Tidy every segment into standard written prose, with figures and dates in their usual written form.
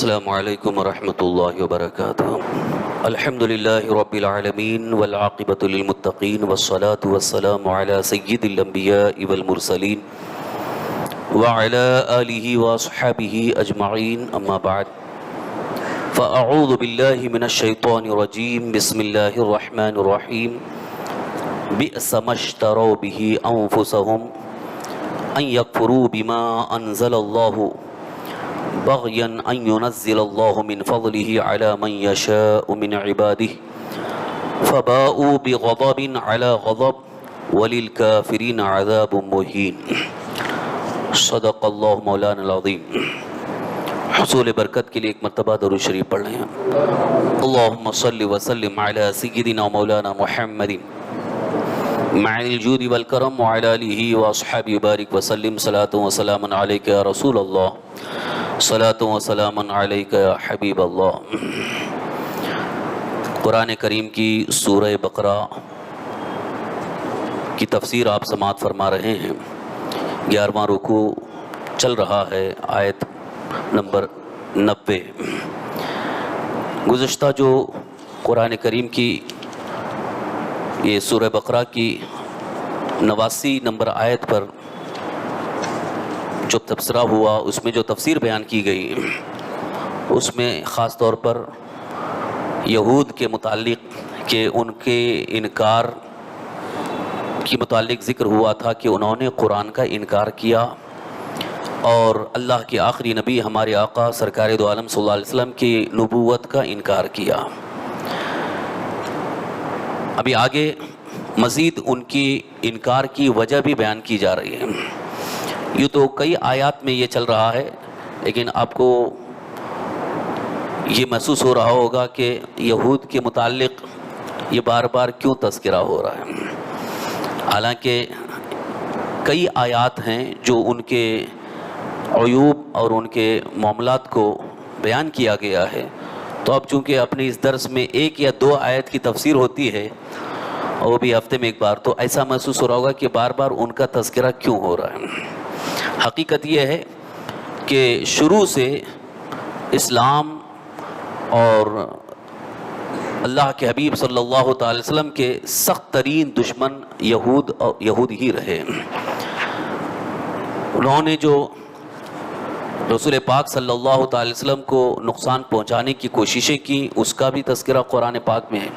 السلام علیکم ورحمۃ اللہ وبرکاتہ۔ الحمد للہ رب العالمین والعاقبۃ للمتقین والصلاة والسلام علی سید الانبیاء والمرسلین وعلی آلہ واصحابہ اجمعین، اما بعد فاعوذ باللہ من الشیطان الرجیم، بسم اللہ الرحمن الرحیم۔ بئس ما اشتروا بہ انفسہم ان یکفروا بما انزل اللہ بغیا ان ينزل اللہ من فضلہ علی من یشاء من عبادہ فباؤوا بغضب علی غضب وللکافرین عذاب مہین۔ صدق اللہ مولانا العظیم۔ حصول برکت کے لیے ایک مرتبہ درود شریف پڑھ لیں۔ اللہم صل وسلم علی سیدنا مولانا محمد مع الجود والکرم وعلی آلہ واصحابہ بارک وسلم۔ صلاۃ و سلام علیک یا رسول اللہ، صلاۃ و سلام علیک یا حبیب اللہ۔ قرآن کریم کی سورہ بقرہ کی تفسیر آپ سماعت فرما رہے ہیں۔ 11واں رکوع چل رہا ہے، آیت نمبر 90۔ گزشتہ جو قرآن کریم کی یہ سورہ بقرہ کی 89 نمبر آیت پر جو تبصرہ ہوا، اس میں جو تفسیر بیان کی گئی، اس میں خاص طور پر یہود کے متعلق کہ ان کے انکار کی متعلق ذکر ہوا تھا کہ انہوں نے قرآن کا انکار کیا اور اللہ کے آخری نبی ہمارے آقا سرکار دو عالم صلی اللہ علیہ وسلم کی نبوت کا انکار کیا۔ ابھی آگے مزید ان کی انکار کی وجہ بھی بیان کی جا رہی ہے۔ یہ تو کئی آیات میں یہ چل رہا ہے، لیکن آپ کو یہ محسوس ہو رہا ہوگا کہ یہود کے متعلق یہ بار بار کیوں تذکرہ ہو رہا ہے، حالانکہ کئی آیات ہیں جو ان کے عیوب اور ان کے معاملات کو بیان کیا گیا ہے۔ تو اب چونکہ اپنے اس درس میں ایک یا دو آیت کی تفسیر ہوتی ہے، اور وہ بھی ہفتے میں ایک بار، تو ایسا محسوس ہو رہا ہوگا کہ بار بار ان کا تذکرہ کیوں ہو رہا ہے۔ حقیقت یہ ہے کہ شروع سے اسلام اور اللہ کے حبیب صلی اللہ تعالی وسلم کے سخت ترین دشمن یہود ہی رہے۔ انہوں نے جو رسول پاک صلی اللہ تعالی وسلم کو نقصان پہنچانے کی کوششیں کی، اس کا بھی تذکرہ قرآن پاک میں ہے،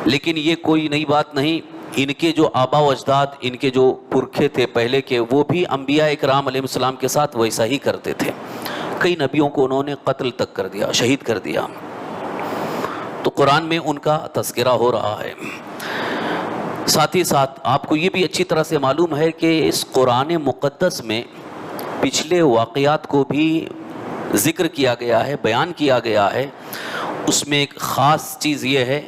لیکن یہ کوئی نئی بات نہیں۔ ان کے جو آبا و اجداد، ان کے جو پرکھے تھے پہلے کے، وہ بھی انبیاء اکرام علیہ السلام کے ساتھ ویسا ہی کرتے تھے۔ کئی نبیوں کو انہوں نے قتل تک کر دیا، شہید کر دیا۔ تو قرآن میں ان کا تذکرہ ہو رہا ہے۔ ساتھ ہی ساتھ آپ کو یہ بھی اچھی طرح سے معلوم ہے کہ اس قرآن مقدس میں پچھلے واقعات کو بھی ذکر کیا گیا ہے، بیان کیا گیا ہے۔ اس میں ایک خاص چیز یہ ہے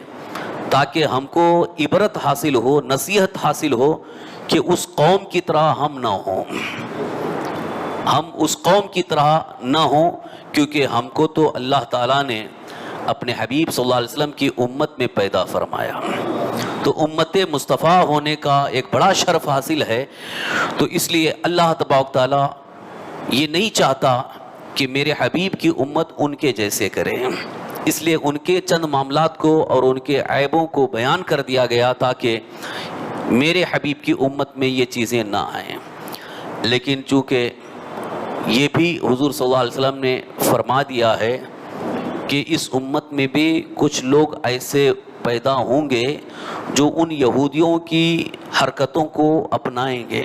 تاکہ ہم کو عبرت حاصل ہو، نصیحت حاصل ہو کہ اس قوم کی طرح ہم نہ ہوں، ہم اس قوم کی طرح نہ ہوں، کیونکہ ہم کو تو اللہ تعالیٰ نے اپنے حبیب صلی اللہ علیہ وسلم کی امت میں پیدا فرمایا، تو امت مصطفیٰ ہونے کا ایک بڑا شرف حاصل ہے۔ تو اس لیے اللہ تبارک تعالیٰ یہ نہیں چاہتا کہ میرے حبیب کی امت ان کے جیسے کرے، اس لیے ان کے چند معاملات کو اور ان کے عیبوں کو بیان کر دیا گیا تاکہ میرے حبیب کی امت میں یہ چیزیں نہ آئیں۔ لیکن چونکہ یہ بھی حضور صلی اللہ علیہ وسلم نے فرما دیا ہے کہ اس امت میں بھی کچھ لوگ ایسے پیدا ہوں گے جو ان یہودیوں کی حرکتوں کو اپنائیں گے،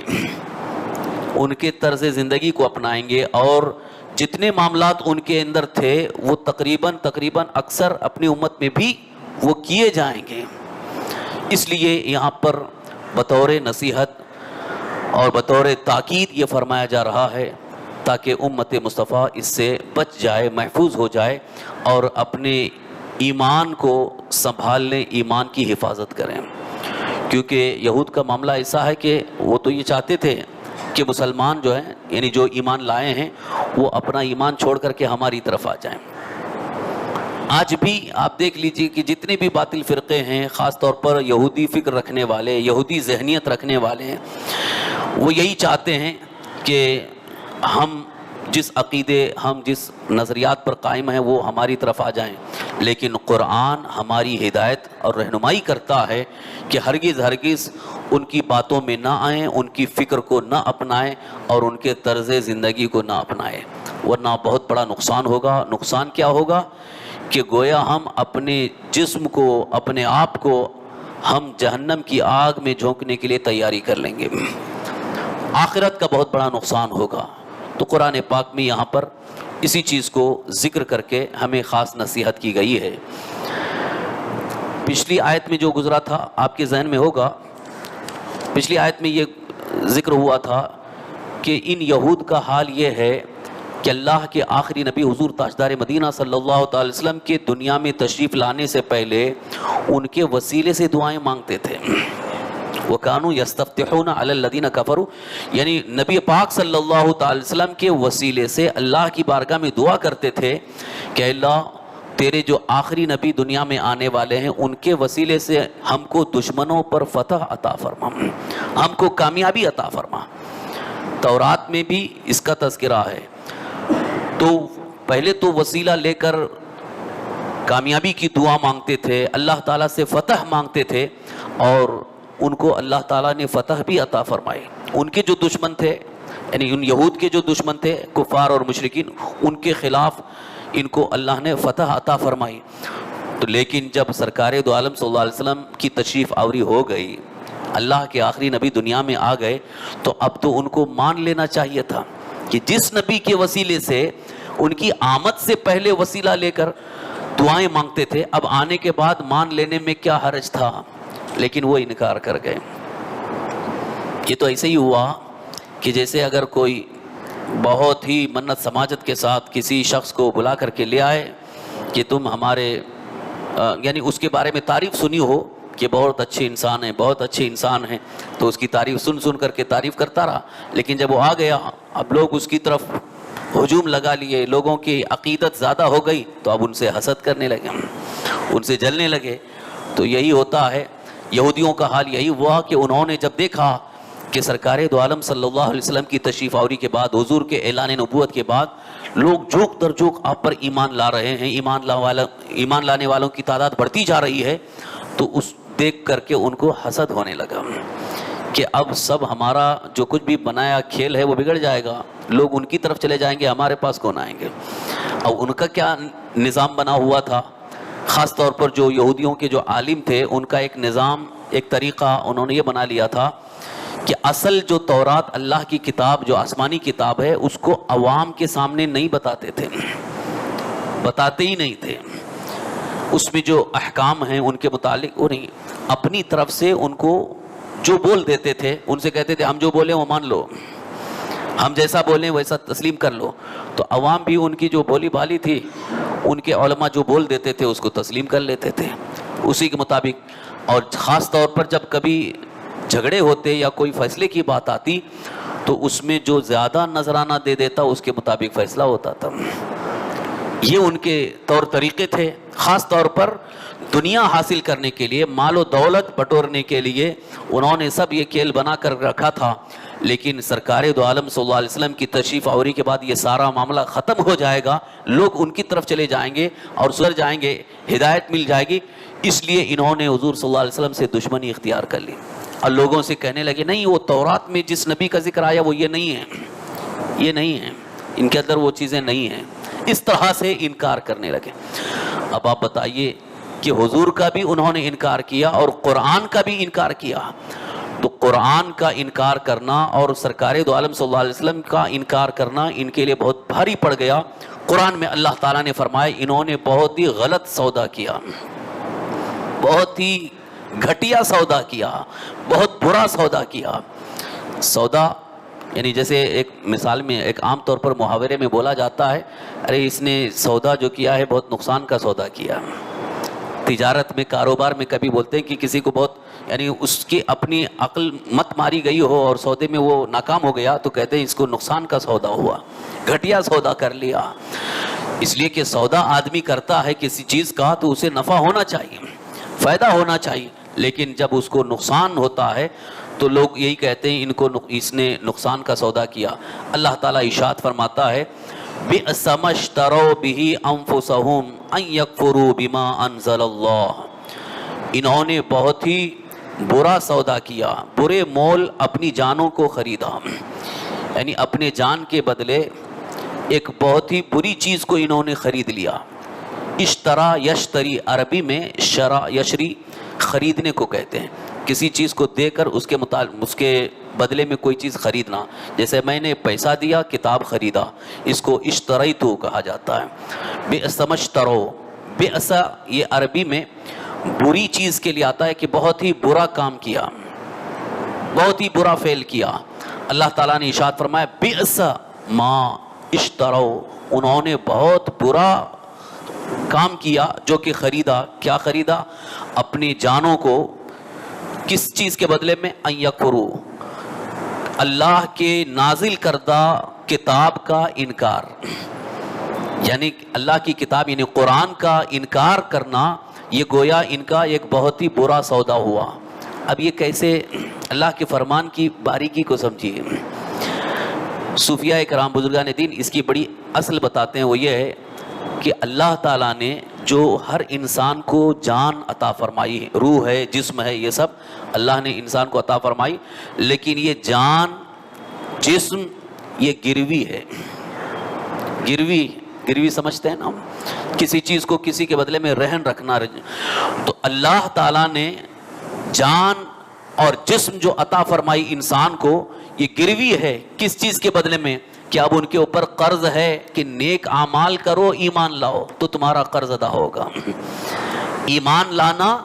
ان کے طرز زندگی کو اپنائیں گے، اور جتنے معاملات ان کے اندر تھے وہ تقریباً اکثر اپنی امت میں بھی وہ کیے جائیں گے۔ اس لیے یہاں پر بطور نصیحت اور بطور تاکید یہ فرمایا جا رہا ہے تاکہ امت مصطفیٰ اس سے بچ جائے، محفوظ ہو جائے اور اپنے ایمان کو سنبھال لیں، ایمان کی حفاظت کریں۔ کیونکہ یہود کا معاملہ ایسا ہے کہ وہ تو یہ چاہتے تھے کہ مسلمان جو ہیں، یعنی جو ایمان لائے ہیں، وہ اپنا ایمان چھوڑ کر کے ہماری طرف آ جائیں۔ آج بھی آپ دیکھ لیجئے کہ جتنے بھی باطل فرقے ہیں، خاص طور پر یہودی فکر رکھنے والے، یہودی ذہنیت رکھنے والے ہیں، وہ یہی چاہتے ہیں کہ ہم جس عقیدے ہم جس نظریات پر قائم ہیں وہ ہماری طرف آ جائیں، لیکن قرآن ہماری ہدایت اور رہنمائی کرتا ہے کہ ہرگز ہرگز ان کی باتوں میں نہ آئیں، ان کی فکر کو نہ اپنائیں اور ان کے طرز زندگی کو نہ اپنائیں، ورنہ بہت بڑا نقصان ہوگا۔ نقصان کیا ہوگا کہ گویا ہم اپنے جسم کو، اپنے آپ کو ہم جہنم کی آگ میں جھونکنے کے لیے تیاری کر لیں گے، آخرت کا بہت بڑا نقصان ہوگا۔ تو قرآن پاک میں یہاں پر اسی چیز کو ذکر کر کے ہمیں خاص نصیحت کی گئی ہے۔ پچھلی آیت میں جو گزرا تھا آپ کے ذہن میں ہوگا، پچھلی آیت میں یہ ذکر ہوا تھا کہ ان یہود کا حال یہ ہے کہ اللہ کے آخری نبی حضور تاجدار مدینہ صلی اللہ تعالی وسلم کے دنیا میں تشریف لانے سے پہلے ان کے وسیلے سے دعائیں مانگتے تھے۔ وَكَانُوا يَسْتَفْتِحُونَ عَلَى الَّذِينَ كَفَرُوا، یعنی نبی پاک صلی اللہ تعالی وسلم کے وسیلے سے اللہ کی بارگاہ میں دعا کرتے تھے کہ اللہ تیرے جو آخری نبی دنیا میں آنے والے ہیں ان کے وسیلے سے ہم کو دشمنوں پر فتح عطا فرما، ہم کو کامیابی عطا فرما۔ تورات میں بھی اس کا تذکرہ ہے۔ تو پہلے تو وسیلہ لے کر کامیابی کی دعا مانگتے تھے، اللہ تعالیٰ سے فتح مانگتے تھے، اور ان کو اللہ تعالیٰ نے فتح بھی عطا فرمائی۔ ان کے جو دشمن تھے، یعنی ان یہود کے جو دشمن تھے کفار اور مشرکین، ان کے خلاف ان کو اللہ نے فتح عطا فرمائی۔ تو لیکن جب سرکار دو عالم صلی اللہ علیہ وسلم کی تشریف آوری ہو گئی، اللہ کے آخری نبی دنیا میں آ گئے، تو اب تو ان کو مان لینا چاہیے تھا کہ جس نبی کے وسیلے سے ان کی آمد سے پہلے وسیلہ لے کر دعائیں مانگتے تھے، اب آنے کے بعد مان لینے میں کیا حرج تھا، لیکن وہ انکار کر گئے۔ یہ تو ایسے ہی ہوا کہ جیسے اگر کوئی بہت ہی منت سماجت کے ساتھ کسی شخص کو بلا کر کے لے آئے کہ تم ہمارے یعنی اس کے بارے میں تعریف سنی ہو کہ بہت اچھے انسان ہیں، بہت اچھے انسان ہیں، تو اس کی تعریف سن سن کر کے تعریف کرتا رہا، لیکن جب وہ آ گیا اب لوگ اس کی طرف ہجوم لگا لیے، لوگوں کی عقیدت زیادہ ہو گئی تو اب ان سے حسد کرنے لگے، ان سے جلنے لگے۔ تو یہی ہوتا ہے، یہودیوں کا حال یہی ہوا کہ انہوں نے جب دیکھا کہ سرکار دو عالم صلی اللہ علیہ وسلم کی تشریف آوری کے بعد، حضور کے اعلان نبوت کے بعد لوگ جھوک در جھوک آپ پر ایمان لا رہے ہیں، ایمان لانے والوں کی تعداد بڑھتی جا رہی ہے، تو اس دیکھ کر کے ان کو حسد ہونے لگا کہ اب سب ہمارا جو کچھ بھی بنایا کھیل ہے وہ بگڑ جائے گا، لوگ ان کی طرف چلے جائیں گے، ہمارے پاس کون آئیں گے۔ اب ان کا کیا نظام بنا ہوا تھا، خاص طور پر جو یہودیوں کے جو عالم تھے ان کا ایک نظام، ایک طریقہ انہوں نے یہ بنا لیا تھا کہ اصل جو تورات اللہ کی کتاب، جو آسمانی کتاب ہے، اس کو عوام کے سامنے نہیں بتاتے تھے، بتاتے ہی نہیں تھے۔ اس میں جو احکام ہیں ان کے متعلق وہ نہیں، اپنی طرف سے ان کو جو بول دیتے تھے، ان سے کہتے تھے ہم جو بولیں وہ مان لو، ہم جیسا بولیں ویسا تسلیم کر لو۔ تو عوام بھی ان کی جو بولی بھالی تھی، ان کے علماء جو بول دیتے تھے اس کو تسلیم کر لیتے تھے اسی کے مطابق۔ اور خاص طور پر جب کبھی جھگڑے ہوتے یا کوئی فیصلے کی بات آتی تو اس میں جو زیادہ نذرانہ دے دیتا اس کے مطابق فیصلہ ہوتا تھا۔ یہ ان کے طور طریقے تھے، خاص طور پر دنیا حاصل کرنے کے لیے، مال و دولت بٹورنے کے لیے انہوں نے سب یہ کھیل بنا کر رکھا تھا۔ لیکن سرکار دو عالم صلی اللہ علیہ وسلم کی تشریف آوری کے بعد یہ سارا معاملہ ختم ہو جائے گا، لوگ ان کی طرف چلے جائیں گے اور سر جائیں گے، ہدایت مل جائے گی، اس لیے انہوں نے حضور صلی اللہ علیہ وسلم سے دشمنی اختیار کر لی اور لوگوں سے کہنے لگے نہیں، وہ تورات میں جس نبی کا ذکر آیا وہ یہ نہیں ہے، یہ نہیں ہے، ان کے اندر وہ چیزیں نہیں ہیں، اس طرح سے انکار کرنے لگے۔ اب آپ بتائیے کہ حضور کا بھی انہوں نے انکار کیا اور قرآن کا بھی انکار کیا، تو قرآن کا انکار کرنا اور سرکار دو عالم صلی اللہ علیہ وسلم کا انکار کرنا ان کے لیے بہت بھاری پڑ گیا۔ قرآن میں اللہ تعالیٰ نے فرمایا انہوں نے بہت ہی غلط سودا کیا، بہت ہی گھٹیا سودا کیا، بہت برا سودا کیا۔ سودا یعنی جیسے ایک مثال میں، ایک عام طور پر محاورے میں بولا جاتا ہے، ارے اس نے سودا جو کیا ہے بہت نقصان کا سودا کیا۔ تجارت میں، کاروبار میں کبھی بولتے ہیں کہ کسی کو بہت، یعنی اس کی اپنی عقل مت ماری گئی ہو اور سودے میں وہ ناکام ہو گیا تو کہتے ہیں اس کو نقصان کا سودا ہوا، گھٹیا سودا کر لیا۔ اس لیے کہ سودا آدمی کرتا ہے کسی چیز کا تو اسے نفع ہونا چاہیے، فائدہ ہونا چاہیے، لیکن جب اس کو نقصان ہوتا ہے تو لوگ یہی کہتے ہیں اس نے نقصان کا سودا کیا۔ اللہ تعالیٰ ارشاد فرماتا ہے بئس ما اشتروا به انفسهم ان یکفروا بما انزل اللہ، انہوں نے بہت ہی برا سودا کیا، برے مول اپنی جانوں کو خریدا، یعنی اپنے جان کے بدلے ایک بہت ہی بری چیز کو انہوں نے خرید لیا۔ اشترا یشتری، عربی میں شرا یشری خریدنے کو کہتے ہیں، کسی چیز کو دے کر اس کے بدلے میں کوئی چیز خریدنا، جیسے میں نے پیسہ دیا کتاب خریدا، اس کو اشتریتو کہا جاتا ہے۔ بئس ما اشتروا، بئس یہ عربی میں بری چیز کے لیے آتا ہے کہ بہت ہی برا کام کیا، بہت ہی برا فعل کیا۔ اللہ تعالیٰ نے ارشاد فرمایا بئس ما اشتروا، انہوں نے بہت برا کام کیا جو کہ خریدا، کیا خریدا؟ اپنی جانوں کو کس چیز کے بدلے میں؟ ان یکفروا، اللہ کے نازل کردہ کتاب کا انکار، یعنی اللہ کی کتاب یعنی قرآن کا انکار کرنا، یہ گویا ان کا ایک بہت ہی برا سودا ہوا۔ اب یہ کیسے؟ اللہ کے فرمان کی باریکی کو سمجھیے۔ صوفیاء کرام بزرگان دین اس کی بڑی اصل بتاتے ہیں، وہ یہ ہے کہ اللہ تعالیٰ نے جو ہر انسان کو جان عطا فرمائی ہے، روح ہے، جسم ہے، یہ سب اللہ نے انسان کو عطا فرمائی، لیکن یہ جان، جسم، یہ گروی ہے۔ گروی سمجھتے ہیں نا ہم، کسی چیز کو کسی کے بدلے میں رہن رکھنا۔ تو اللہ تعالیٰ نے جان اور جسم جو عطا فرمائی انسان کو، یہ گروی ہے کس چیز کے بدلے میں؟ کہ اب ان کے اوپر قرض ہے کہ نیک اعمال کرو، ایمان لاؤ تو تمہارا قرض ادا ہوگا۔ ایمان لانا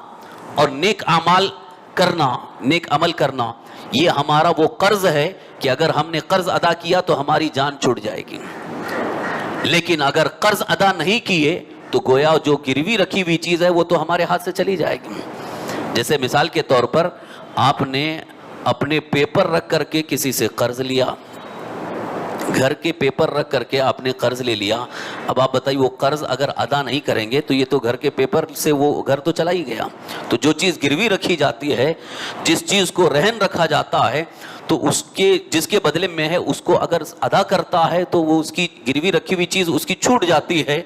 اور نیک اعمال کرنا، نیک عمل کرنا، یہ ہمارا وہ قرض ہے کہ اگر ہم نے قرض ادا کیا تو ہماری جان چھوٹ جائے گی، لیکن اگر قرض ادا نہیں کیے تو گویا جو گروی رکھی ہوئی چیز ہے وہ تو ہمارے ہاتھ سے چلی جائے گی۔ جیسے مثال کے طور پر آپ نے اپنے پیپر رکھ کر کے کسی سے قرض لیا، گھر کے پیپر رکھ کر کے آپ نے قرض لے لیا، اب آپ بتائیے وہ قرض اگر ادا نہیں کریں گے تو یہ تو گھر کے پیپر سے وہ گھر تو چلا ہی گیا۔ تو جو چیز گروی رکھی جاتی ہے، جس چیز کو رہن رکھا جاتا ہے، تو اس کے جس کے بدلے میں ہے اس کو اگر ادا کرتا ہے تو وہ اس کی گروی رکھی ہوئی چیز اس کی چھوٹ جاتی ہے۔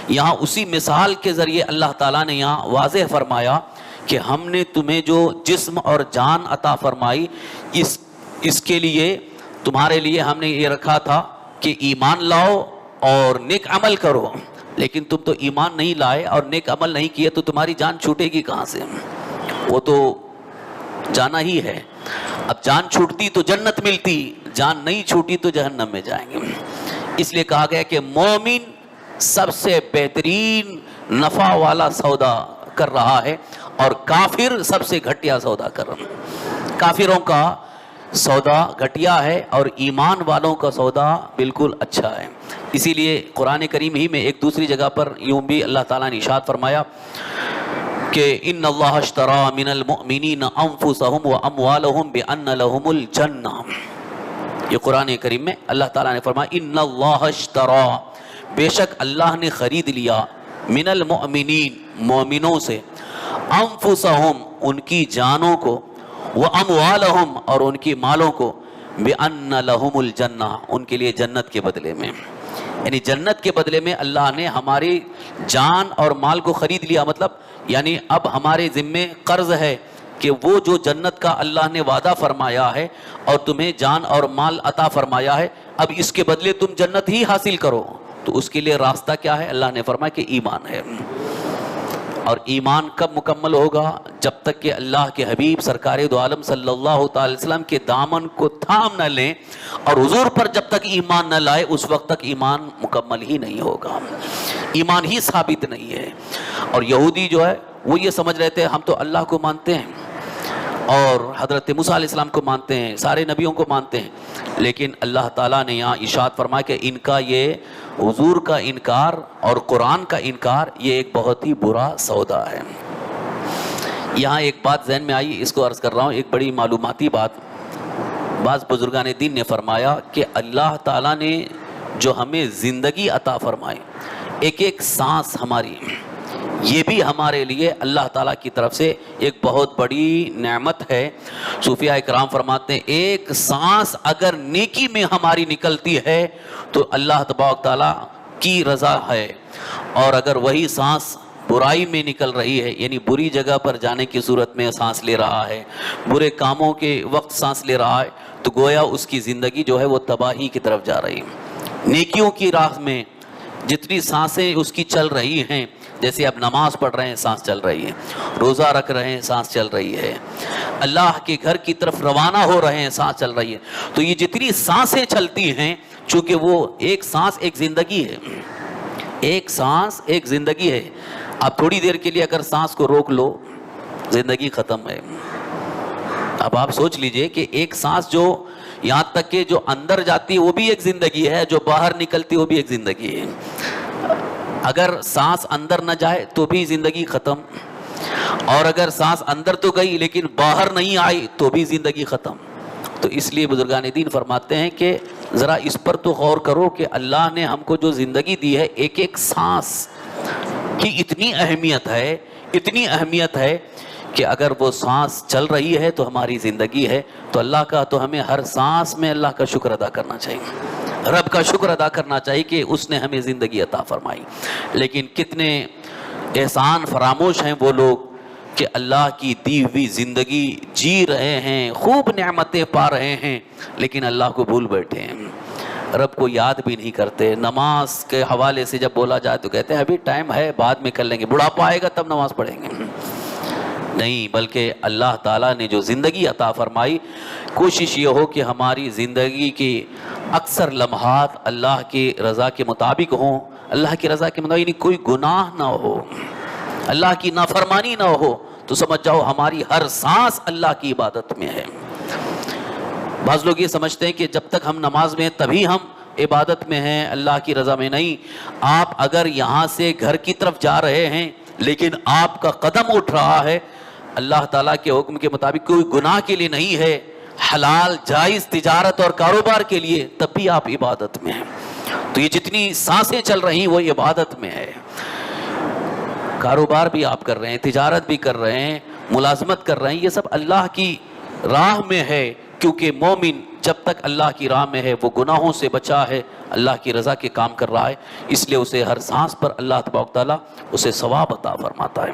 یہاں اسی مثال کے ذریعے اللہ تعالیٰ نے یہاں واضح فرمایا کہ ہم نے تمہیں جو جسم اور جان عطا فرمائی، اس کے لیے تمہارے لیے ہم نے یہ رکھا تھا کہ ایمان لاؤ اور نیک عمل کرو، لیکن تم تو ایمان نہیں لائے اور نیک عمل نہیں کیے تو تمہاری جان چھوٹے گی کہاں سے؟ وہ تو جانا ہی ہے۔ اب جان چھوٹتی تو جنت ملتی، جان نہیں چھوٹی تو جہنم میں جائیں گے۔ اس لیے کہا گیا کہ مومن سب سے بہترین نفع والا سودا کر رہا ہے اور کافر سب سے گھٹیا سودا کر رہا ہے۔ کافروں کا سودا گھٹیا ہے اور ایمان والوں کا سودا بالکل اچھا ہے۔ اسی لیے قرآن کریم ہی میں ایک دوسری جگہ پر یوں بھی اللہ تعالیٰ نے ارشاد فرمایا کہ ان اللہ اشترى من المؤمنین انفسهم واموالهم بان لهم الجنہ، یہ قرآن کریم میں اللہ تعالیٰ نے فرمایا ان اللہ اشترى، بے شک اللہ نے خرید لیا، من المؤمنین، مومنوں سے، انفسهم، ان کی جانوں کو، واموالهم، اور ان کی مالوں کو، بان لهم الجنہ، ان کے لیے جنت کے بدلے میں، یعنی جنت کے بدلے میں اللہ نے ہماری جان اور مال کو خرید لیا۔ مطلب یعنی اب ہمارے ذمے قرض ہے کہ وہ جو جنت کا اللہ نے وعدہ فرمایا ہے اور تمہیں جان اور مال عطا فرمایا ہے، اب اس کے بدلے تم جنت ہی حاصل کرو۔ تو اس کے لیے راستہ کیا ہے؟ اللہ نے فرمایا کہ ایمان ہے۔ اور ایمان کب مکمل ہوگا؟ جب تک کہ اللہ کے حبیب سرکار دو عالم صلی اللہ تعالی وسلم کے دامن کو تھام نہ لیں اور حضور پر جب تک ایمان نہ لائے اس وقت تک ایمان مکمل ہی نہیں ہوگا، ایمان ہی ثابت نہیں ہے۔ اور یہودی جو ہے وہ یہ سمجھ رہے تھے ہم تو اللہ کو مانتے ہیں اور حضرت موسیٰ علیہ السلام کو مانتے ہیں، سارے نبیوں کو مانتے ہیں، لیکن اللہ تعالیٰ نے یہاں ارشاد فرمایا کہ ان کا یہ حضور کا انکار اور قرآن کا انکار یہ ایک بہت ہی برا سودا ہے۔ یہاں ایک بات ذہن میں آئی، اس کو عرض کر رہا ہوں، ایک بڑی معلوماتی بات۔ بعض بزرگان دین نے فرمایا کہ اللہ تعالیٰ نے جو ہمیں زندگی عطا فرمائی، ایک ایک سانس ہماری، یہ بھی ہمارے لیے اللہ تعالیٰ کی طرف سے ایک بہت بڑی نعمت ہے۔ صوفیاء کرام فرماتے ہیں ایک سانس اگر نیکی میں ہماری نکلتی ہے تو اللہ تبارک تعالیٰ کی رضا ہے، اور اگر وہی سانس برائی میں نکل رہی ہے، یعنی بری جگہ پر جانے کی صورت میں سانس لے رہا ہے، برے کاموں کے وقت سانس لے رہا ہے، تو گویا اس کی زندگی جو ہے وہ تباہی کی طرف جا رہی ہے۔ نیکیوں کی راہ میں جتنی سانسیں اس کی چل رہی ہیں، جیسے اب نماز پڑھ رہے ہیں سانس چل رہی ہے، روزہ رکھ رہے ہیں سانس چل رہی ہے، اللہ کے گھر کی طرف روانہ ہو رہے ہیں سانس چل رہی ہے، تو یہ جتنی سانسیں چلتی ہیں، چونکہ وہ ایک سانس ایک زندگی ہے، ایک سانس ایک زندگی ہے۔ آپ تھوڑی دیر کے لیے اگر سانس کو روک لو زندگی ختم ہے۔ اب آپ سوچ لیجئے کہ ایک سانس جو یہاں تک کہ جو اندر جاتی ہے وہ بھی ایک زندگی ہے، جو باہر نکلتی وہ بھی ایک زندگی ہے۔ اگر سانس اندر نہ جائے تو بھی زندگی ختم، اور اگر سانس اندر تو گئی لیکن باہر نہیں آئی تو بھی زندگی ختم۔ تو اس لیے بزرگان دین فرماتے ہیں کہ ذرا اس پر تو غور کرو کہ اللہ نے ہم کو جو زندگی دی ہے، ایک ایک سانس کی اتنی اہمیت ہے کہ اگر وہ سانس چل رہی ہے تو ہماری زندگی ہے، تو اللہ کا تو ہمیں ہر سانس میں اللہ کا شکر ادا کرنا چاہیے، رب کا شکر ادا کرنا چاہیے کہ اس نے ہمیں زندگی عطا فرمائی۔ لیکن کتنے احسان فراموش ہیں وہ لوگ کہ اللہ کی دی ہوئی زندگی جی رہے ہیں، خوب نعمتیں پا رہے ہیں، لیکن اللہ کو بھول بیٹھے ہیں، رب کو یاد بھی نہیں کرتے۔ نماز کے حوالے سے جب بولا جائے تو کہتے ہیں ابھی ٹائم ہے، بعد میں کر لیں گے، بڑھاپا آئے گا تب نماز پڑھیں گے۔ نہیں، بلکہ اللہ تعالیٰ نے جو زندگی عطا فرمائی، کوشش یہ ہو کہ ہماری زندگی کی اکثر لمحات اللہ کی رضا کے مطابق ہوں، اللہ کی رضا کے مطابق، یعنی کوئی گناہ نہ ہو، اللہ کی نافرمانی نہ ہو، تو سمجھ جاؤ ہماری ہر سانس اللہ کی عبادت میں ہے۔ بعض لوگ یہ سمجھتے ہیں کہ جب تک ہم نماز میں ہیں تبھی ہم عبادت میں ہیں، اللہ کی رضا میں نہیں۔ آپ اگر یہاں سے گھر کی طرف جا رہے ہیں لیکن آپ کا قدم اٹھ رہا ہے اللہ تعالیٰ کے حکم کے مطابق، کوئی گناہ کے لیے نہیں ہے، حلال جائز تجارت اور کاروبار کے لیے، تب بھی آپ عبادت میں ہیں۔ تو یہ جتنی سانسیں چل رہی ہیں وہ عبادت میں ہے۔ کاروبار بھی آپ کر رہے ہیں، تجارت بھی کر رہے ہیں، ملازمت کر رہے ہیں، یہ سب اللہ کی راہ میں ہے، کیونکہ مومن جب تک اللہ کی راہ میں ہے وہ گناہوں سے بچا ہے، اللہ کی رضا کے کام کر رہا ہے، اس لیے اسے ہر سانس پر اللہ تبارک تعالیٰ اسے ثواب عطا فرماتا ہے۔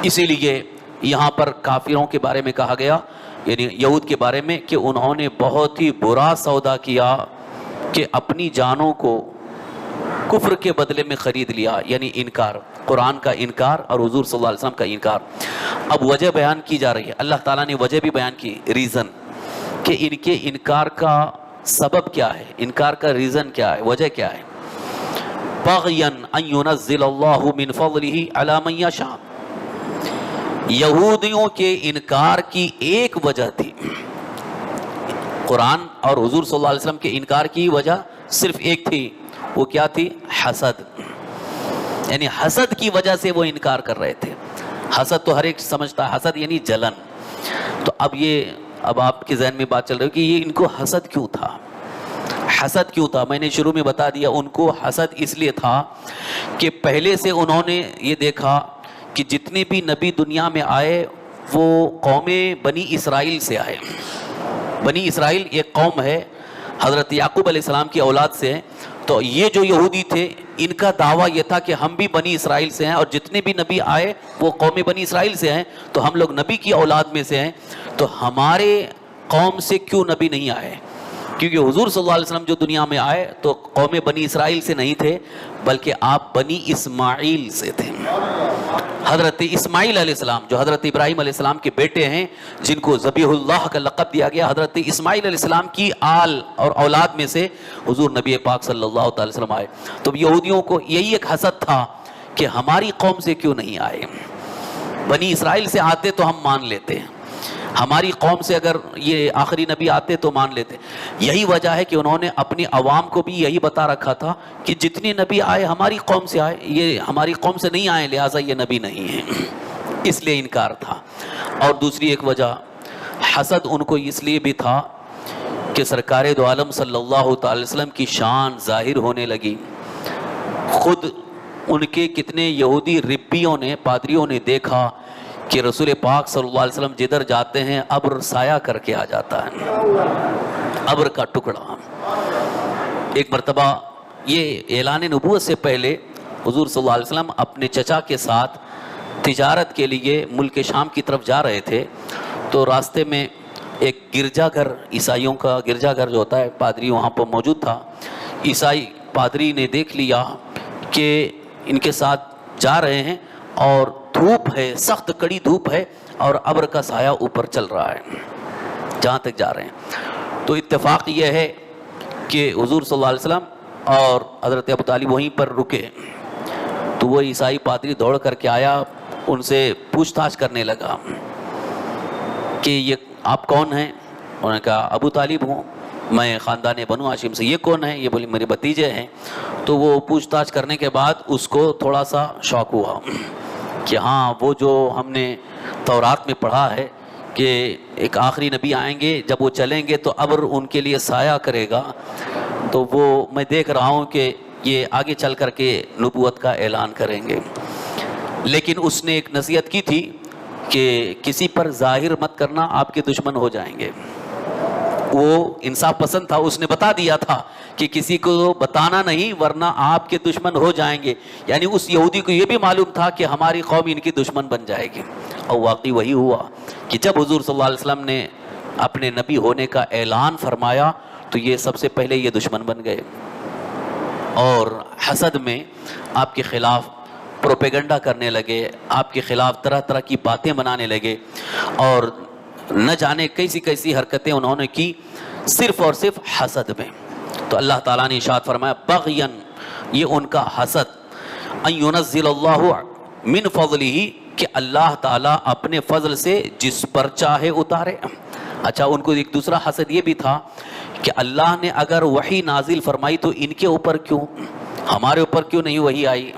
اسی لیے یہاں پر کافروں کے بارے میں کہا گیا، یعنی یہود کے بارے میں، کہ انہوں نے بہت ہی برا سودا کیا کہ اپنی جانوں کو کفر کے بدلے میں خرید لیا، یعنی انکار، قرآن کا انکار اور حضور صلی اللہ علیہ وسلم کا انکار۔ اب وجہ بیان کی جا رہی ہے، اللہ تعالیٰ نے وجہ بھی بیان کی، ریزن، کہ ان کے انکار کا سبب کیا ہے، انکار کا ریزن کیا ہے، وجہ کیا ہے۔ بغیاً ان ينزل اللہ من فضلہ علی من یشاء، یہودیوں کے انکار کی ایک وجہ تھی، قرآن اور حضور صلی اللہ علیہ وسلم کے انکار کی وجہ صرف ایک تھی، وہ کیا تھی؟ حسد، یعنی حسد کی وجہ سے وہ انکار کر رہے تھے۔ حسد تو ہر ایک سمجھتا ہے، حسد یعنی جلن۔ تو اب آپ کے ذہن میں بات چل رہی ہے کہ یہ ان کو حسد کیوں تھا، حسد کیوں تھا؟ میں نے شروع میں بتا دیا، ان کو حسد اس لیے تھا کہ پہلے سے انہوں نے یہ دیکھا کہ جتنے بھی نبی دنیا میں آئے وہ قوم بنی اسرائیل سے آئے۔ بنی اسرائیل ایک قوم ہے، حضرت یعقوب علیہ السلام کی اولاد سے ہیں، تو یہ جو یہودی تھے ان کا دعویٰ یہ تھا کہ ہم بھی بنی اسرائیل سے ہیں، اور جتنے بھی نبی آئے وہ قوم بنی اسرائیل سے ہیں، تو ہم لوگ نبی کی اولاد میں سے ہیں، تو ہمارے قوم سے کیوں نبی نہیں آئے؟ کیونکہ حضور صلی اللہ علیہ وسلم جو دنیا میں آئے تو قوم بنی اسرائیل سے نہیں تھے، بلکہ آپ بنی اسماعیل سے تھے۔ حضرت اسماعیل علیہ السلام جو حضرت ابراہیم علیہ السلام کے بیٹے ہیں، جن کو ذبیح اللہ کا لقب دیا گیا، حضرت اسماعیل علیہ السلام کی آل اور اولاد میں سے حضور نبی پاک صلی اللہ علیہ وسلم آئے۔ تو یہودیوں کو یہی ایک حسد تھا کہ ہماری قوم سے کیوں نہیں آئے، بنی اسرائیل سے آتے تو ہم مان لیتے ہیں، ہماری قوم سے اگر یہ آخری نبی آتے تو مان لیتے۔ یہی وجہ ہے کہ انہوں نے اپنی عوام کو بھی یہی بتا رکھا تھا کہ جتنے نبی آئے ہماری قوم سے آئے، یہ ہماری قوم سے نہیں آئے، لہٰذا یہ نبی نہیں ہیں، اس لیے انکار تھا۔ اور دوسری ایک وجہ حسد ان کو اس لیے بھی تھا کہ سرکار دو عالم صلی اللہ تعالی وسلم کی شان ظاہر ہونے لگی، خود ان کے کتنے یہودی ربیوں نے، پادریوں نے دیکھا کہ رسول پاک صلی اللہ علیہ وسلم جدھر جاتے ہیں ابر سایہ کر کے آ جاتا ہے، ابر کا ٹکڑا۔ ایک مرتبہ یہ اعلان نبوت سے پہلے حضور صلی اللہ علیہ وسلم اپنے چچا کے ساتھ تجارت کے لیے ملک شام کی طرف جا رہے تھے، تو راستے میں ایک گرجا گھر، عیسائیوں کا گرجا گھر جو ہوتا ہے، پادری وہاں پر موجود تھا۔ عیسائی پادری نے دیکھ لیا کہ ان کے ساتھ جا رہے ہیں اور دھوپ ہے، سخت کڑی دھوپ ہے، اور ابر کا سایہ اوپر چل رہا ہے جہاں تک جا رہے ہیں۔ تو اتفاق یہ ہے کہ حضور صلی اللہ علیہ وسلم اور حضرت ابو طالب وہیں پر رکے، تو وہ عیسائی پادری دوڑ کر کے آیا، ان سے پوچھ تاچھ کرنے لگا کہ یہ آپ کون ہیں؟ انہوں نے کہا ابو طالب ہوں، میں خاندان بنو ہاشم سے۔ یہ کون ہیں؟ یہ بولے میرے بھتیجے ہیں۔ تو وہ پوچھ تاچھ کرنے کے بعد اس کو تھوڑا سا شوق ہوا کہ ہاں وہ جو ہم نے تورات میں پڑھا ہے کہ ایک آخری نبی آئیں گے، جب وہ چلیں گے تو ابر ان کے لیے سایہ کرے گا، تو وہ میں دیکھ رہا ہوں کہ یہ آگے چل کر کے نبوت کا اعلان کریں گے۔ لیکن اس نے ایک نصیحت کی تھی کہ کسی پر ظاہر مت کرنا، آپ کے دشمن ہو جائیں گے۔ وہ انصاف پسند تھا، اس نے بتا دیا تھا کہ کسی کو بتانا نہیں ورنہ آپ کے دشمن ہو جائیں گے، یعنی اس یہودی کو یہ بھی معلوم تھا کہ ہماری قوم ان کی دشمن بن جائے گی۔ اور واقعی وہی ہوا کہ جب حضور صلی اللہ علیہ وسلم نے اپنے نبی ہونے کا اعلان فرمایا تو یہ سب سے پہلے یہ دشمن بن گئے، اور حسد میں آپ کے خلاف پروپیگنڈا کرنے لگے، آپ کے خلاف طرح طرح کی باتیں بنانے لگے، اور نہ جانے کیسی کیسی حرکتیں انہوں نے کی صرف اور صرف حسد میں۔ تو اللہ تعالیٰ نے ارشاد فرمایا بغین، یہ ان کا حسد، ان ینزل اللہ من فضلہ، کہ اللہ تعالیٰ اپنے فضل سے جس پر چاہے اتارے۔ اچھا، ان کو ایک دوسرا حسد یہ بھی تھا کہ اللہ نے اگر وحی نازل فرمائی تو ان کے اوپر کیوں، ہمارے اوپر کیوں نہیں وحی آئی؟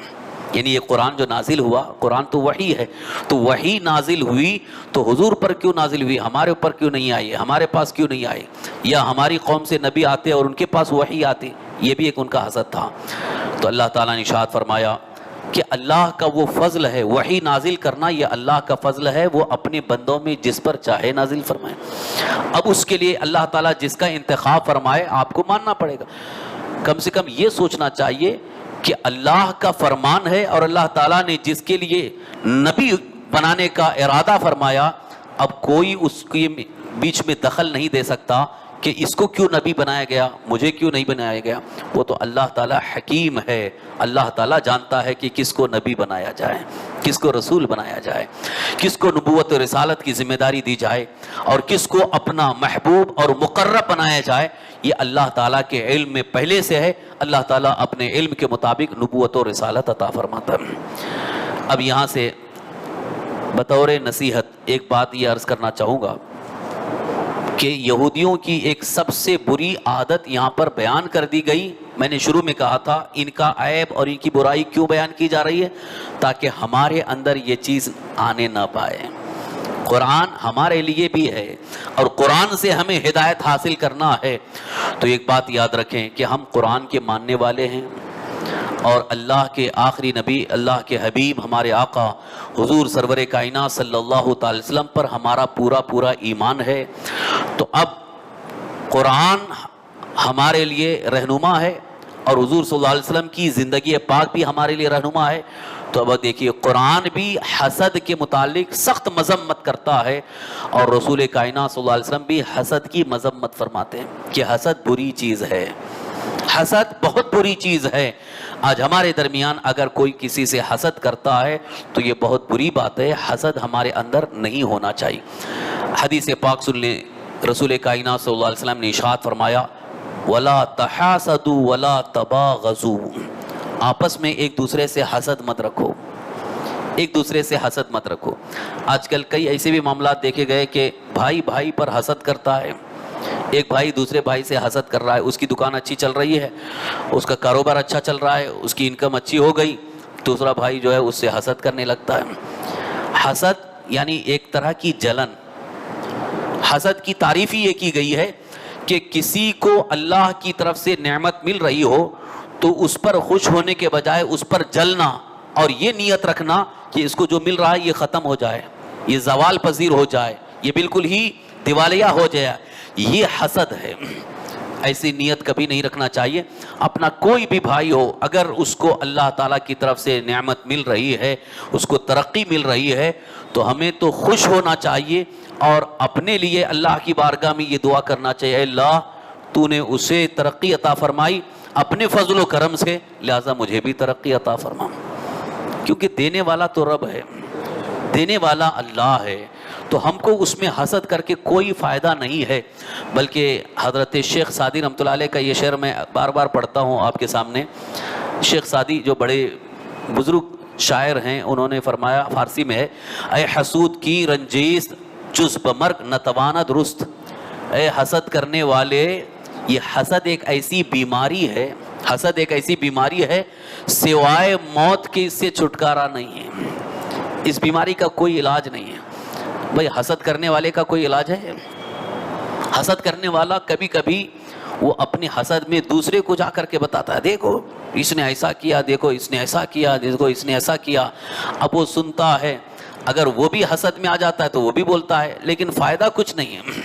یعنی یہ قرآن جو نازل ہوا، قرآن تو وحی ہے، تو وحی نازل ہوئی تو حضور پر کیوں نازل ہوئی، ہمارے اوپر کیوں نہیں آئی، ہمارے پاس کیوں نہیں آئی؟ یا ہماری قوم سے نبی آتے اور ان کے پاس وحی آتی، یہ بھی ایک ان کا حسد تھا۔ تو اللہ تعالیٰ نے ارشاد فرمایا کہ اللہ کا وہ فضل ہے، وحی نازل کرنا یہ اللہ کا فضل ہے، وہ اپنے بندوں میں جس پر چاہے نازل فرمائے۔ اب اس کے لیے اللہ تعالیٰ جس کا انتخاب فرمائے آپ کو ماننا پڑے گا۔ کم سے کم یہ سوچنا چاہیے کہ اللہ کا فرمان ہے، اور اللہ تعالیٰ نے جس کے لیے نبی بنانے کا ارادہ فرمایا، اب کوئی اس کے بیچ میں دخل نہیں دے سکتا کہ اس کو کیوں نبی بنایا گیا، مجھے کیوں نہیں بنایا گیا۔ وہ تو اللہ تعالیٰ حکیم ہے، اللہ تعالیٰ جانتا ہے کہ کس کو نبی بنایا جائے، کس کو رسول بنایا جائے، کس کو نبوت و رسالت کی ذمہ داری دی جائے، اور کس کو اپنا محبوب اور مقرب بنایا جائے۔ یہ اللہ تعالیٰ کے علم میں پہلے سے ہے، اللہ تعالیٰ اپنے علم کے مطابق نبوت و رسالت عطا فرماتا ہے۔ اب یہاں سے بطور نصیحت ایک بات یہ عرض کرنا چاہوں گا کہ یہودیوں کی ایک سب سے بری عادت یہاں پر بیان کر دی گئی۔ میں نے شروع میں کہا تھا ان کا عیب اور ان کی برائی کیوں بیان کی جا رہی ہے، تاکہ ہمارے اندر یہ چیز آنے نہ پائے۔ قرآن ہمارے لیے بھی ہے اور قرآن سے ہمیں ہدایت حاصل کرنا ہے، تو ایک بات یاد رکھیں کہ ہم قرآن کے ماننے والے ہیں، اور اللہ کے آخری نبی، اللہ کے حبیب، ہمارے آقا حضور سرور کائنات صلی اللہ تعالی وسلم پر ہمارا پورا ایمان ہے۔ تو اب قرآن ہمارے لیے رہنما ہے، اور حضور صلی اللہ علیہ وسلم کی زندگی پاک بھی ہمارے لیے رہنما ہے۔ تو اب دیکھیے قرآن بھی حسد کے متعلق سخت مذمت کرتا ہے، اور رسول کائنات صلی اللہ علیہ وسلم بھی حسد کی مذمت فرماتے ہیں کہ حسد بری چیز ہے، حسد بہت بری چیز ہے۔ آج ہمارے درمیان اگر کوئی کسی سے حسد کرتا ہے تو یہ بہت بری بات ہے، حسد ہمارے اندر نہیں ہونا چاہیے۔ حدیث پاک سن لیں، رسول کائنات صلی اللہ علیہ وسلم نے ارشاد فرمایا وَلَا تَحَاسَدُوا وَلَا تَبَاغَضُوا، آپس میں ایک دوسرے سے حسد مت رکھو، ایک دوسرے سے حسد مت رکھو۔ آج کل کئی ایسے بھی معاملات دیکھے گئے کہ بھائی بھائی پر حسد کرتا ہے، ایک بھائی دوسرے بھائی سے حسد کر رہا ہے، اس کی دکان اچھی چل رہی ہے، اس کا کاروبار اچھا چل رہا ہے، اس کی انکم اچھی ہو گئی، دوسرا بھائی جو ہے اس سے حسد کرنے لگتا ہے۔ حسد یعنی ایک طرح کی جلن۔ حسد کی تعریف ہی یہ کی گئی ہے کہ کسی کو اللہ کی طرف سے نعمت مل رہی ہو تو اس پر خوش ہونے کے بجائے اس پر جلنا اور یہ نیت رکھنا کہ اس کو جو مل رہا ہے یہ ختم ہو جائے، یہ زوال پذیر ہو جائے، یہ بالکل ہی دیوالیہ ہو جائے، یہ حسد ہے۔ ایسی نیت کبھی نہیں رکھنا چاہیے۔ اپنا کوئی بھی بھائی ہو، اگر اس کو اللہ تعالیٰ کی طرف سے نعمت مل رہی ہے، اس کو ترقی مل رہی ہے، تو ہمیں تو خوش ہونا چاہیے اور اپنے لیے اللہ کی بارگاہ میں یہ دعا کرنا چاہیے، اے اللہ تو نے اسے ترقی عطا فرمائی اپنے فضل و کرم سے، لہٰذا مجھے بھی ترقی عطا فرما، کیونکہ دینے والا تو رب ہے، دینے والا اللہ ہے، تو ہم کو اس میں حسد کر کے کوئی فائدہ نہیں ہے۔ بلکہ حضرت شیخ سعدی رحمۃ اللہ علیہ کا یہ شعر میں بار بار پڑھتا ہوں آپ کے سامنے۔ شیخ سعدی جو بڑے بزرگ شاعر ہیں، انہوں نے فرمایا، فارسی میں ہے، اے حسود کی رنجیس جز بمرگ نتوانا درست، اے حسد کرنے والے، یہ حسد ایک ایسی بیماری ہے، حسد ایک ایسی بیماری ہے سوائے موت کے اس سے چھٹکارا نہیں ہے، اس بیماری کا کوئی علاج نہیں ہے۔ بھئی حسد کرنے والے کا کوئی علاج ہے؟ حسد کرنے والا کبھی کبھی وہ اپنی حسد میں دوسرے کو جا کر کے بتاتا ہے، دیکھو اس نے ایسا کیا، دیکھو اس نے ایسا کیا، دیکھو اس نے ایسا کیا۔ اب وہ سنتا ہے، اگر وہ بھی حسد میں آ جاتا ہے تو وہ بھی بولتا ہے، لیکن فائدہ کچھ نہیں ہے،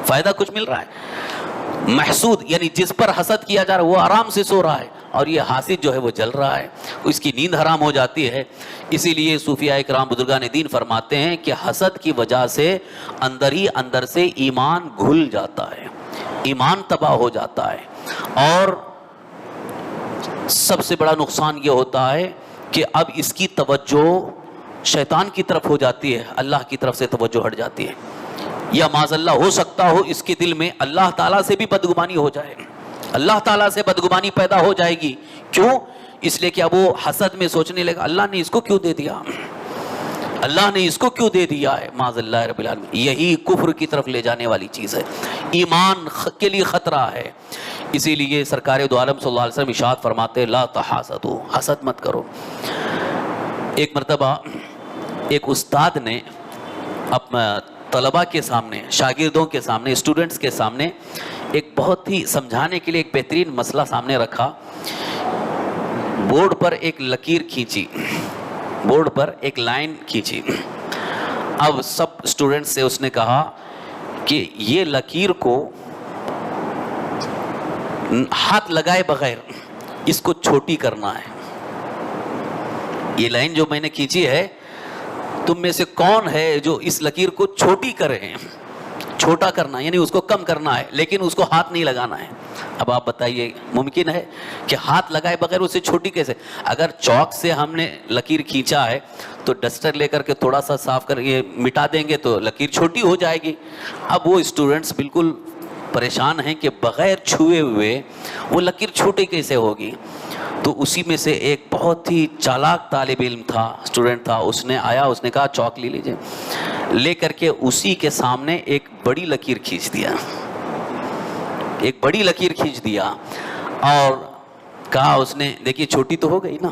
فائدہ کچھ مل رہا ہے۔ محسود یعنی جس پر حسد کیا جا رہا ہے وہ آرام سے سو رہا ہے، اور یہ حاسد جو ہے وہ جل رہا ہے، اس کی نیند حرام ہو جاتی ہے۔ اسی لیے صوفیاء کرام بزرگان دین فرماتے ہیں کہ حسد کی وجہ سے اندر ہی اندر سے ایمان گھل جاتا ہے، ایمان تباہ ہو جاتا ہے، اور سب سے بڑا نقصان یہ ہوتا ہے کہ اب اس کی توجہ شیطان کی طرف ہو جاتی ہے، اللہ کی طرف سے توجہ ہٹ جاتی ہے، یا معاذ اللہ ہو سکتا ہو اس کے دل میں اللہ تعالیٰ سے بھی بدگمانی ہو جائے، اللہ تعالیٰ سے بدگمانی پیدا ہو جائے گی۔ کیوں؟ اس لیے کہ اب وہ حسد میں سوچنے لگا اللہ نے اس کو کیوں دے دیا، اللہ نے اس کو کیوں دے دیا ہے، معاذ اللہ رب العالمین۔ یہی کفر کی طرف لے جانے والی چیز ہے، ایمان کے لیے خطرہ ہے۔ اسی لیے سرکار دو عالم صلی اللہ علیہ وسلم ارشاد فرماتے لا تحاسدوا، حسد مت کرو۔ ایک مرتبہ ایک استاد نے اپنا طلباء کے سامنے، شاگردوں کے سامنے، اسٹوڈنٹس کے سامنے ایک بہت ہی سمجھانے کے لیے ایک بہترین مسئلہ سامنے رکھا۔ بورڈ پر ایک لکیر کھینچی، بورڈ پر ایک لائن کھینچی۔ اب سب اسٹوڈنٹس سے اس نے کہا کہ یہ لکیر کو ہاتھ لگائے بغیر اس کو چھوٹی کرنا ہے۔ یہ لائن جو میں نے کھینچی ہے، تم میں سے کون ہے جو اس لکیر کو چھوٹی کرے، چھوٹا کرنا یعنی اس کو کم کرنا ہے، لیکن اس کو ہاتھ نہیں لگانا ہے۔ اب آپ بتائیے ممکن ہے کہ ہاتھ لگائے بغیر اسے چھوٹی کیسے؟ اگر چاک سے ہم نے لکیر کھینچا ہے تو ڈسٹر لے کر کے تھوڑا سا صاف کر کے مٹا دیں گے تو لکیر چھوٹی ہو جائے گی۔ اب وہ اسٹوڈنٹس بالکل پریشان ہیں کہ بغیر چھوئے ہوئے وہ لکیر چھوٹی کیسے ہوگی۔ تو اسی میں سے ایک بہت ہی چالاک طالب علم تھا، اسٹوڈنٹ تھا، اس نے آیا، اس نے کہا چاک لے لیجئے، لے کر کے اسی کے سامنے ایک بڑی لکیر کھینچ دیا، ایک بڑی لکیر کھینچ دیا، اور کہا اس نے دیکھیے چھوٹی تو ہو گئی نا،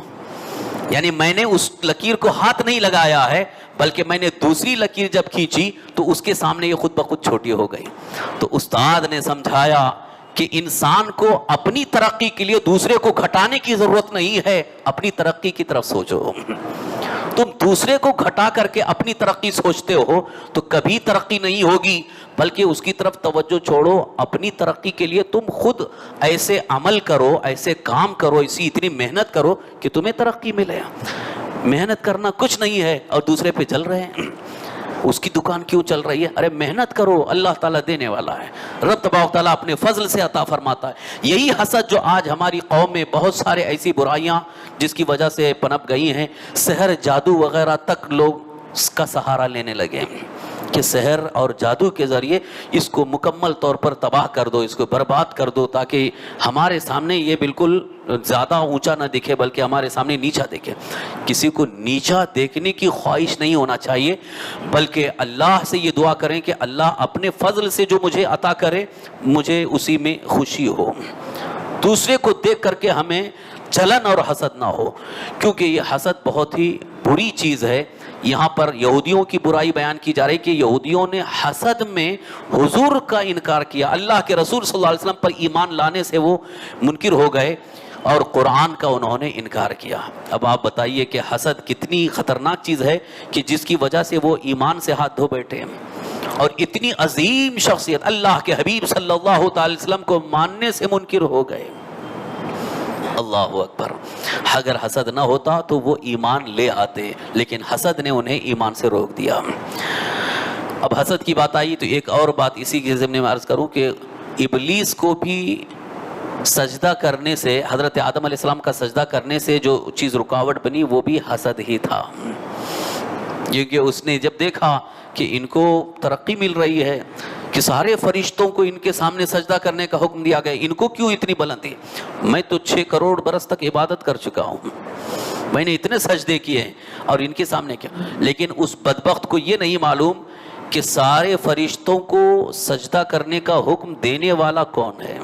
یعنی میں نے اس لکیر کو ہاتھ نہیں لگایا ہے، بلکہ میں نے دوسری لکیر جب کھینچی تو اس کے سامنے یہ خود بخود چھوٹی ہو گئی۔ تو استاد نے سمجھایا کہ انسان کو اپنی ترقی کے لیے دوسرے کو گھٹانے کی ضرورت نہیں ہے، اپنی ترقی کی طرف سوچو۔ تم دوسرے کو گھٹا کر کے اپنی ترقی سوچتے ہو تو کبھی ترقی نہیں ہوگی، بلکہ اس کی طرف توجہ چھوڑو، اپنی ترقی کے لیے تم خود ایسے عمل کرو، ایسے کام کرو، ایسی اتنی محنت کرو کہ تمہیں ترقی ملے۔ محنت کرنا کچھ نہیں ہے اور دوسرے پہ چل رہے ہیں، اس کی دکان کیوں چل رہی ہے؟ ارے محنت کرو، اللہ تعالیٰ دینے والا ہے، رب تبارک تعالیٰ اپنے فضل سے عطا فرماتا ہے۔ یہی حسد جو آج ہماری قوم میں بہت سارے ایسی برائیاں جس کی وجہ سے پنپ گئی ہیں، سحر جادو وغیرہ تک لوگ اس کا سہارا لینے لگے ہیں کہ سحر اور جادو کے ذریعے اس کو مکمل طور پر تباہ کر دو، اس کو برباد کر دو، تاکہ ہمارے سامنے یہ بالکل زیادہ اونچا نہ دکھے بلکہ ہمارے سامنے نیچا دکھے۔ کسی کو نیچا دیکھنے کی خواہش نہیں ہونا چاہیے، بلکہ اللہ سے یہ دعا کریں کہ اللہ اپنے فضل سے جو مجھے عطا کرے مجھے اسی میں خوشی ہو، دوسرے کو دیکھ کر کے ہمیں جلن اور حسد نہ ہو، کیونکہ یہ حسد بہت ہی بری چیز ہے۔ یہاں پر یہودیوں کی برائی بیان کی جا رہی کہ یہودیوں نے حسد میں حضور کا انکار کیا، اللہ کے رسول صلی اللہ علیہ وسلم پر ایمان لانے سے وہ منکر ہو گئے۔ اور قرآن کا انہوں نے انکار کیا۔ اب آپ بتائیے کہ حسد کتنی خطرناک چیز ہے کہ جس کی وجہ سے وہ ایمان سے ہاتھ دھو بیٹھے ہیں، اور اتنی عظیم شخصیت اللہ کے حبیب صلی اللہ تعالی وسلم کو ماننے سے منکر ہو گئے۔ اللہ اکبر۔ اگر حسد نہ ہوتا تو وہ ایمان لے آتے، لیکن حسد نے انہیں ایمان سے روک دیا۔ اب حسد کی بات آئی تو ایک اور بات اسی کے ضمن میں عرض کروں کہ ابلیس کو بھی سجدہ کرنے سے، حضرت آدم علیہ السلام کا سجدہ کرنے سے جو چیز رکاوٹ بنی وہ بھی حسد ہی تھا، کیونکہ اس نے جب دیکھا کہ ان کو ترقی مل رہی ہے، کہ سارے فرشتوں کو ان کے سامنے سجدہ کرنے کا حکم دیا گیا، ان کو کیوں اتنی بلندی؟ میں تو 6 کروڑ برس تک عبادت کر چکا ہوں، میں نے اتنے سجدے کیے ہیں اور ان کے سامنے کیا؟ لیکن اس بدبخت کو یہ نہیں معلوم کہ سارے فرشتوں کو سجدہ کرنے کا حکم دینے والا کون ہے؟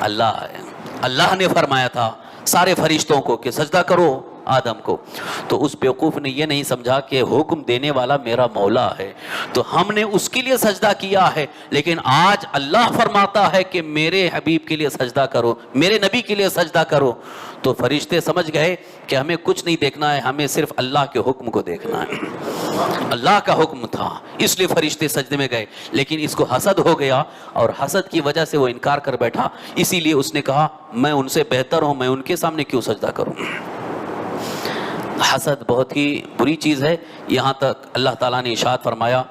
اللہ ہے۔ اللہ نے فرمایا تھا سارے فرشتوں کو کہ سجدہ کرو آدم کو، تو اس بیوقوف نے یہ نہیں سمجھا کہ حکم دینے والا میرا مولا ہے، تو ہم نے اس کے لیے سجدہ کیا ہے، لیکن آج اللہ فرماتا ہے کہ میرے حبیب کے لیے سجدہ کرو، میرے نبی کے لیے سجدہ کرو، تو فرشتے سمجھ گئے کہ ہمیں کچھ نہیں دیکھنا ہے، ہمیں صرف اللہ کے حکم کو دیکھنا ہے۔ اللہ کا حکم تھا اس لیے فرشتے سجدے میں گئے، لیکن اس کو حسد ہو گیا اور حسد کی وجہ سے وہ انکار کر بیٹھا، اسی لیے اس نے کہا میں ان سے بہتر ہوں، میں ان کے سامنے کیوں سجدہ کروں۔ حسد بہت ہی بری چیز ہے، یہاں تک اللہ تعالیٰ نے ارشاد فرمایا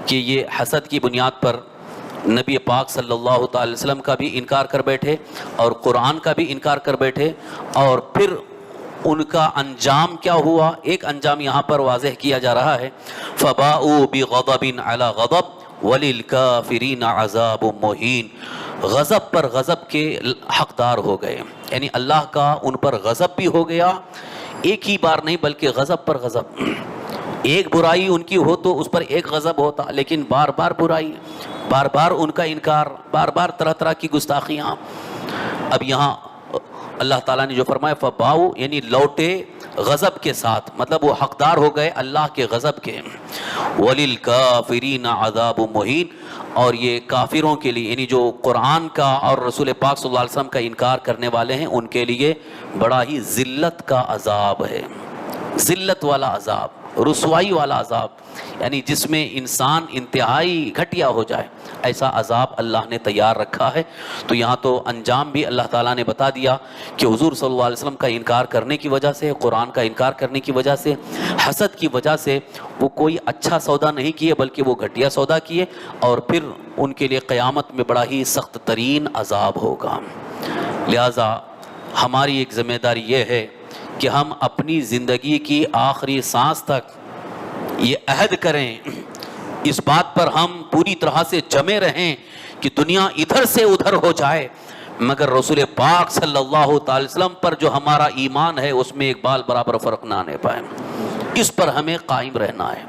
کہ یہ حسد کی بنیاد پر نبی پاک صلی اللہ تعالی وسلم کا بھی انکار کر بیٹھے اور قرآن کا بھی انکار کر بیٹھے، اور پھر ان کا انجام کیا ہوا؟ ایک انجام یہاں پر واضح کیا جا رہا ہے، فَبَاءُوا بِغَضَبٍ عَلَى غَضَبٍ وَلِلْكَافِرِينَ عَذَابٌ مُّهِينٌ، غضب پر غضب کے حقدار ہو گئے، یعنی اللہ کا ان پر غضب بھی ہو گیا، ایک ہی بار نہیں بلکہ غضب پر غضب۔ ایک برائی ان کی ہو تو اس پر ایک غضب ہوتا، لیکن بار بار برائی، بار بار ان کا انکار، بار بار طرح طرح کی گستاخیاں۔ اب یہاں اللہ تعالیٰ نے جو فرمایا فباؤ، یعنی لوٹے غضب کے ساتھ، مطلب وہ حقدار ہو گئے اللہ کے غضب کے۔ وَلِلْكَافِرِينَ عَذَابٌ مُّهِينٌ، اور یہ کافروں کے لیے، یعنی جو قرآن کا اور رسول پاک صلی اللہ علیہ وسلم کا انکار کرنے والے ہیں، ان کے لیے بڑا ہی ذلت کا عذاب ہے، ذلت والا عذاب، رسوائی والا عذاب، یعنی جس میں انسان انتہائی گھٹیا ہو جائے، ایسا عذاب اللہ نے تیار رکھا ہے۔ تو یہاں تو انجام بھی اللہ تعالیٰ نے بتا دیا کہ حضور صلی اللہ علیہ وسلم کا انکار کرنے کی وجہ سے، قرآن کا انکار کرنے کی وجہ سے، حسد کی وجہ سے وہ کوئی اچھا سودا نہیں کیے بلکہ وہ گھٹیا سودا کیے، اور پھر ان کے لیے قیامت میں بڑا ہی سخت ترین عذاب ہوگا۔ لہٰذا ہماری ایک ذمہ داری یہ ہے کہ ہم اپنی زندگی کی آخری سانس تک یہ عہد کریں، اس بات پر ہم پوری طرح سے جمے رہیں کہ دنیا ادھر سے ادھر ہو جائے مگر رسول پاک صلی اللہ تعالی وسلم پر جو ہمارا ایمان ہے اس میں ایک بال برابر فرق نہ آنے پائے، اس پر ہمیں قائم رہنا ہے۔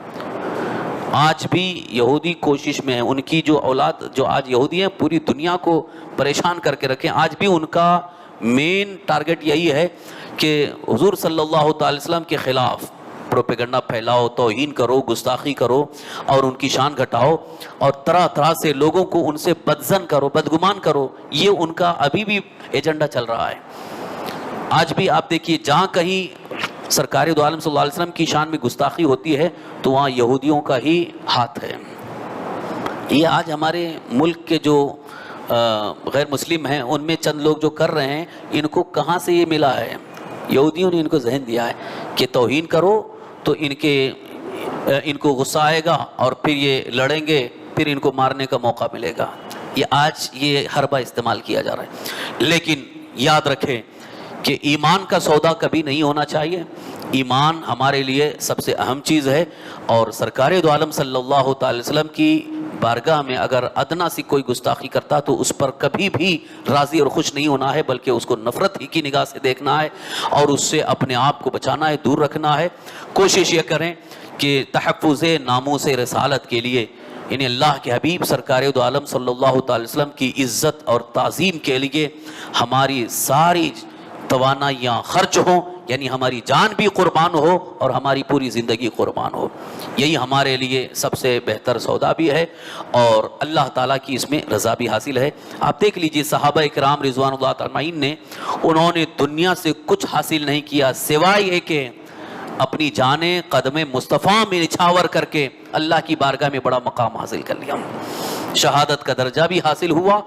آج بھی یہودی کوشش میں ہیں، ان کی جو اولاد جو آج یہودی ہیں پوری دنیا کو پریشان کر کے رکھیں، آج بھی ان کا مین ٹارگٹ یہی ہے کہ حضور صلی اللہ تعالی وسلم کے خلاف پروپیگنڈا پھیلاؤ، توہین کرو، گستاخی کرو اور ان کی شان گھٹاؤ، اور طرح طرح سے لوگوں کو ان سے بدظن کرو، بدگمان کرو، یہ ان کا ابھی بھی ایجنڈا چل رہا ہے۔ آج بھی آپ دیکھیے جہاں کہیں سرکار دو عالم صلی اللہ علیہ وسلم کی شان میں گستاخی ہوتی ہے تو وہاں یہودیوں کا ہی ہاتھ ہے۔ یہ آج ہمارے ملک کے جو غیر مسلم ہیں ان میں چند لوگ جو کر رہے ہیں، ان کو کہاں سے یہ ملا ہے؟ یہودیوں نے ان کو ذہن دیا ہے کہ توہین کرو تو ان کو غصہ آئے گا اور پھر یہ لڑیں گے، پھر ان کو مارنے کا موقع ملے گا۔ یہ آج یہ حربہ استعمال کیا جا رہا ہے، لیکن یاد رکھیں کہ ایمان کا سودا کبھی نہیں ہونا چاہیے۔ ایمان ہمارے لیے سب سے اہم چیز ہے، اور سرکار دو عالم صلی اللہ تعالی وسلم کی بارگاہ میں اگر ادنا سی کوئی گستاخی کرتا تو اس پر کبھی بھی راضی اور خوش نہیں ہونا ہے، بلکہ اس کو نفرت ہی کی نگاہ سے دیکھنا ہے اور اس سے اپنے آپ کو بچانا ہے، دور رکھنا ہے۔ کوشش یہ کریں کہ تحفظ ناموس رسالت کے لیے، یعنی اللہ کے حبیب سرکار دو عالم صلی اللہ تعالی وسلم کی عزت اور تعظیم کے لیے ہماری ساری توانائیاں خرچ ہوں، یعنی ہماری جان بھی قربان ہو اور ہماری پوری زندگی قربان ہو. یہی ہمارے لیے سب سے بہتر سودا بھی ہے اور اللہ تعالیٰ کی اس میں رضا بھی حاصل ہے. آپ دیکھ لیجئے صحابہ کرام رضوان اللہ تعالیٰ نے انہوں نے دنیا سے کچھ حاصل نہیں کیا سوائے یہ کہ اپنی جانیں قدم مصطفیٰ میں نچھاور کر کے اللہ کی بارگاہ میں بڑا مقام حاصل کر لیا. شہادت کا درجہ بھی حاصل ہوا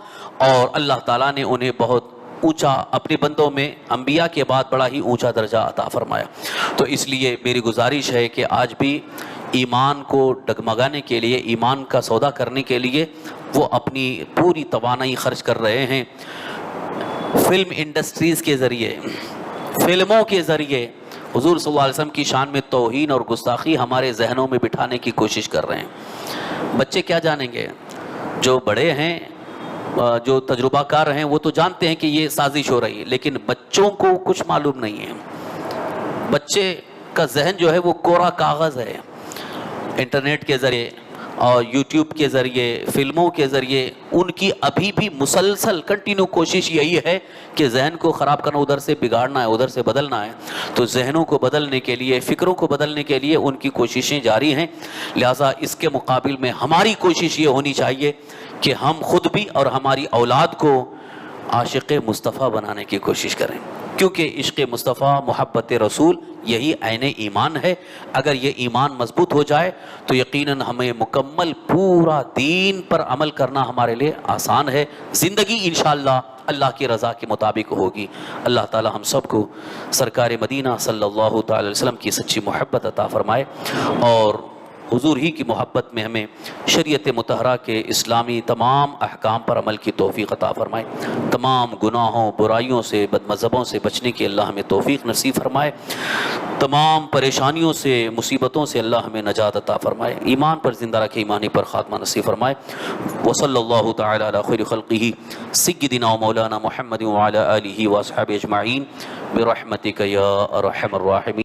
اور اللہ تعالیٰ نے انہیں بہت اونچا اپنے بندوں میں انبیاء کے بعد بڑا ہی اونچا درجہ عطا فرمایا. تو اس لیے میری گزارش ہے کہ آج بھی ایمان کو ڈگمگانے کے لیے، ایمان کا سودا کرنے کے لیے وہ اپنی پوری توانائی خرچ کر رہے ہیں. فلم انڈسٹریز کے ذریعے، فلموں کے ذریعے حضور صلی اللہ علیہ وسلم کی شان میں توہین اور گستاخی ہمارے ذہنوں میں بٹھانے کی کوشش کر رہے ہیں. بچے کیا جانیں گے؟ جو بڑے ہیں، جو تجربہ کار ہیں، وہ تو جانتے ہیں کہ یہ سازش ہو رہی ہے، لیکن بچوں کو کچھ معلوم نہیں ہے. بچے کا ذہن جو ہے وہ کوڑا کاغذ ہے. انٹرنیٹ کے ذریعے اور یوٹیوب کے ذریعے، فلموں کے ذریعے ان کی ابھی بھی مسلسل کنٹینیو کوشش یہی ہے کہ ذہن کو خراب کرنا، ادھر سے بگاڑنا ہے، ادھر سے بدلنا ہے. تو ذہنوں کو بدلنے کے لیے، فکروں کو بدلنے کے لیے ان کی کوششیں جاری ہیں. لہٰذا اس کے مقابل میں ہماری کوشش یہ ہونی چاہیے کہ ہم خود بھی اور ہماری اولاد کو عاشق مصطفیٰ بنانے کی کوشش کریں، کیونکہ عشق مصطفیٰ، محبت رسول یہی عین ایمان ہے. اگر یہ ایمان مضبوط ہو جائے تو یقیناً ہمیں مکمل پورا دین پر عمل کرنا ہمارے لیے آسان ہے. زندگی انشاءاللہ اللہ کی رضا کے مطابق ہوگی. اللہ تعالی ہم سب کو سرکار مدینہ صلی اللہ تعالی وسلم کی سچی محبت عطا فرمائے اور حضور ہی کی محبت میں ہمیں شریعت مطہرہ کے اسلامی تمام احکام پر عمل کی توفیق عطا فرمائے. تمام گناہوں، برائیوں سے، بد مذہبوں سے بچنے کی اللہ ہمیں توفیق نصیب فرمائے. تمام پریشانیوں سے، مصیبتوں سے اللہ ہمیں نجات عطا فرمائے. ایمان پر زندہ رکھے، ایمانی پر خاتمہ نصیب فرمائے. وصلی اللہ تعالی علی خیر خلقہ سیدنا و مولانا محمد وعلی آلہ واصحابہ اجمعین برحمتک یا ارحم الراحمین.